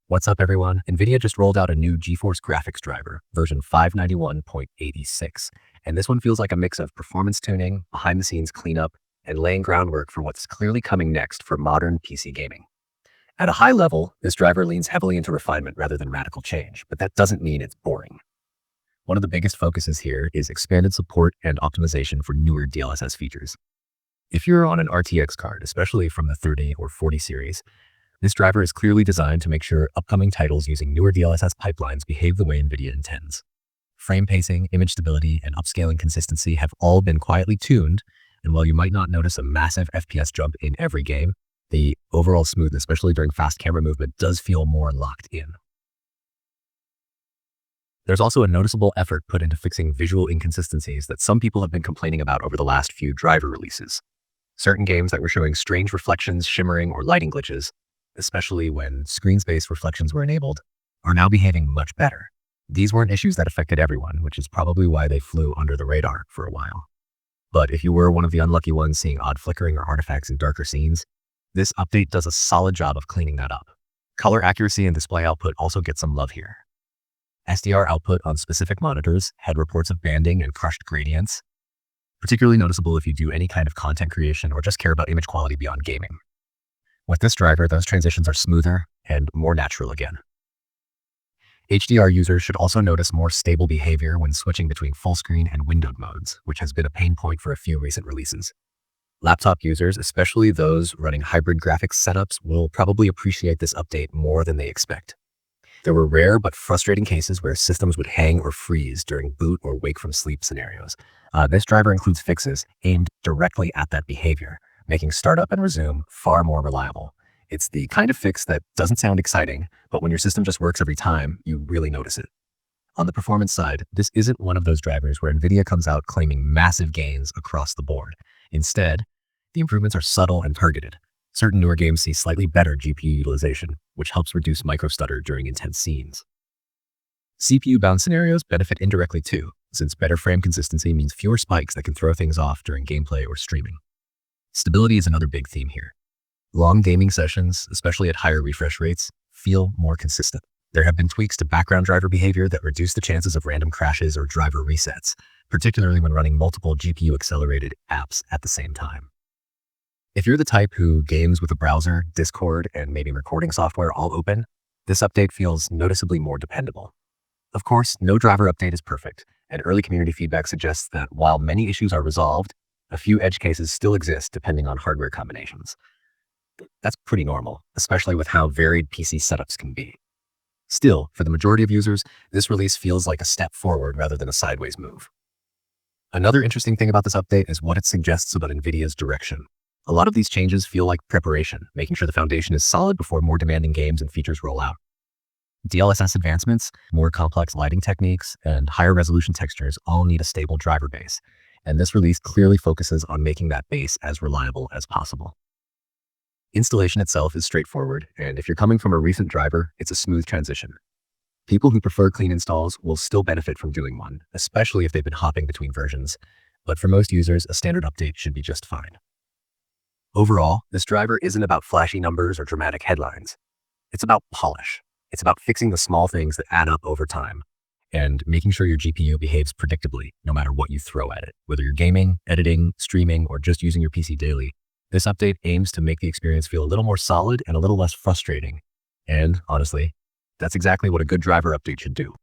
What's up, everyone? NVIDIA just rolled out a new GeForce graphics driver, version 591.86, and this one feels like a mix of performance tuning, behind-the-scenes cleanup, and laying groundwork for what's clearly coming next for modern PC gaming. At a high level, this driver leans heavily into refinement rather than radical change, but that doesn't mean it's boring. One of the biggest focuses here is expanded support and optimization for newer DLSS features. If you're on an RTX card, especially from the 30 or 40 series, this driver is clearly designed to make sure upcoming titles using newer DLSS pipelines behave the way NVIDIA intends. Frame pacing, image stability, and upscaling consistency have all been quietly tuned, and while you might not notice a massive FPS jump in every game, the overall smoothness, especially during fast camera movement, does feel more locked in. There's also a noticeable effort put into fixing visual inconsistencies that some people have been complaining about over the last few driver releases. Certain games that were showing strange reflections, shimmering, or lighting glitches, especially when screen space reflections were enabled, are now behaving much better. These weren't issues that affected everyone, which is probably why they flew under the radar for a while. But if you were one of the unlucky ones seeing odd flickering or artifacts in darker scenes, this update does a solid job of cleaning that up. Color accuracy and display output also get some love here. SDR output on specific monitors had reports of banding and crushed gradients, particularly noticeable if you do any kind of content creation or just care about image quality beyond gaming. With this driver, those transitions are smoother and more natural again. HDR users should also notice more stable behavior when switching between full screen and windowed modes, which has been a pain point for a few recent releases. Laptop users, especially those running hybrid graphics setups, will probably appreciate this update more than they expect. There were rare but frustrating cases where systems would hang or freeze during boot or wake from sleep scenarios. This driver includes fixes aimed directly at that behavior, making startup and resume far more reliable. It's the kind of fix that doesn't sound exciting, but when your system just works every time, you really notice it. On the performance side, this isn't one of those drivers where NVIDIA comes out claiming massive gains across the board. Instead, the improvements are subtle and targeted. Certain newer games see slightly better GPU utilization, which helps reduce microstutter during intense scenes. CPU-bound scenarios benefit indirectly too, since better frame consistency means fewer spikes that can throw things off during gameplay or streaming. Stability is another big theme here. Long gaming sessions, especially at higher refresh rates, feel more consistent. There have been tweaks to background driver behavior that reduce the chances of random crashes or driver resets, particularly when running multiple GPU-accelerated apps at the same time. If you're the type who games with a browser, Discord, and maybe recording software all open, this update feels noticeably more dependable. Of course, no driver update is perfect, and early community feedback suggests that while many issues are resolved, a few edge cases still exist depending on hardware combinations. That's pretty normal, especially with how varied PC setups can be. Still, for the majority of users, this release feels like a step forward rather than a sideways move. Another interesting thing about this update is what it suggests about NVIDIA's direction. A lot of these changes feel like preparation, making sure the foundation is solid before more demanding games and features roll out. DLSS advancements, more complex lighting techniques, and higher resolution textures all need a stable driver base, and this release clearly focuses on making that base as reliable as possible. Installation itself is straightforward, and if you're coming from a recent driver, it's a smooth transition. People who prefer clean installs will still benefit from doing one, especially if they've been hopping between versions, but for most users, a standard update should be just fine. Overall, this driver isn't about flashy numbers or dramatic headlines. It's about polish. It's about fixing the small things that add up over time and making sure your GPU behaves predictably no matter what you throw at it. Whether you're gaming, editing, streaming, or just using your PC daily, this update aims to make the experience feel a little more solid and a little less frustrating. And honestly, that's exactly what a good driver update should do.